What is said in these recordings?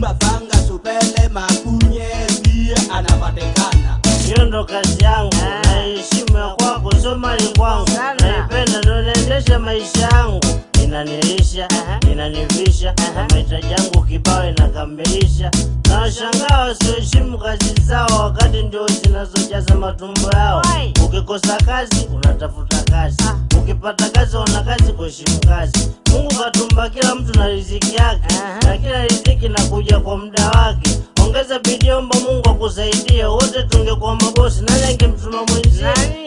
mba panga supele makunye pia anapatikana. Hiyo ndo kazi yangu, naheshimu ya kwako sio mali kwangu. Naipenda ndo naendesha maisha yangu. Inanilisha, inanivisha, mahitaji yangu kibao inakamilisha. Na washangaa wasioheshimu kazi zao wakati ndio zinazojaza matumbo yao. Ukikosa kazi unatafuta kazi, ukipata kazi una kazi kuheshimu kazi. Mungu katumba kila mtu na riziki yake, na kila riziki inakuja kwa muda wake. Ongeza bidii, omba Mungu akusaidie. Wote tungekuwa mabosi, nani angemtuma mwenzie?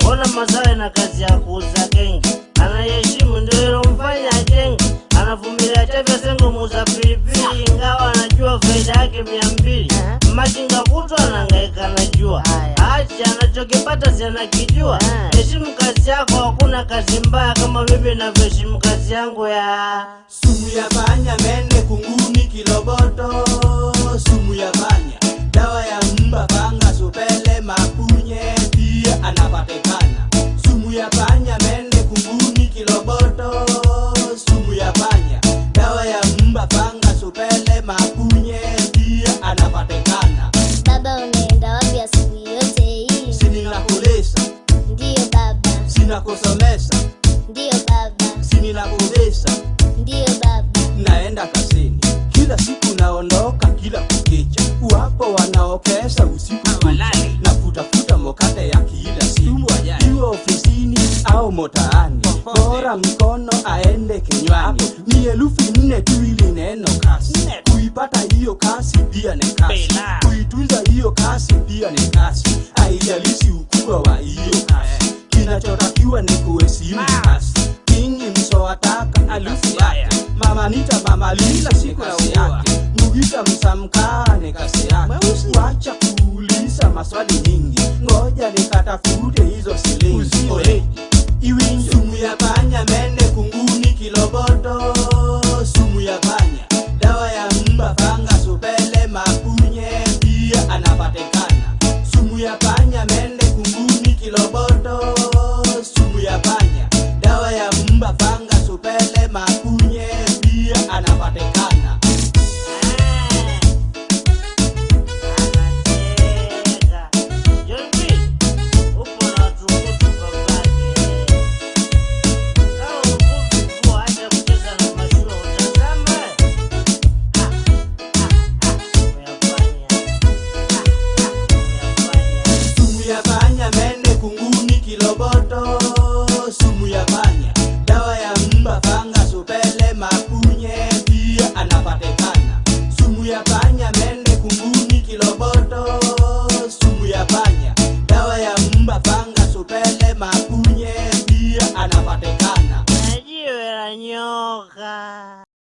Ona Masawe na kazi ya kuuza genge, anayeheshimu ndio ilomfanya ajenge. Anavumilia chavya sengo muuza pilipili, ingawa anajua faida yake 200. Machinga kutwa anahangaika na jua, acha anachokipata si anakijua. Heshimu kazi yako, hakuna kazi mbaya kama mimi ninavyoheshimu kazi yangu ya. Sumu ya panya, mende, kunguni, kiloboto. Sumu ya panya, dawa ya mba panga supele makunye pia anapatikana. Sumu ya panya, mende, kunguni, kiloboto. Sumu ya panya, dawa ya mba panga supele makunye pia anapatikana. Baba unaenda wapi asubuhi yote hii? Sini nakulesa. Ndiyo baba. Sina kusomesa. Ndiyo baba. Sini nakuvesa. Ndiyo baba. Naenda kazini kila siku, naondoka kila kukicha. Wapo wanaokesha usiku na kutafuta mokate ya kila siku, iwe ofisini au motaani. Bora mkono aende kinywani. Ni 4,000 tu ili neno kasi. Kuipata hiyo kasi pia ni kasi, kuitunza hiyo kasi pia ni kasi. Haijalishi ukubwa wa hiyo kasi, kinachotakiwa ni kuheshimu kasi. Kingi msowataka alufu yake, mama nita mama lila siku yake. Mugita msamkane kasi yake. Wacha kuuliza maswali nyingi, ngoja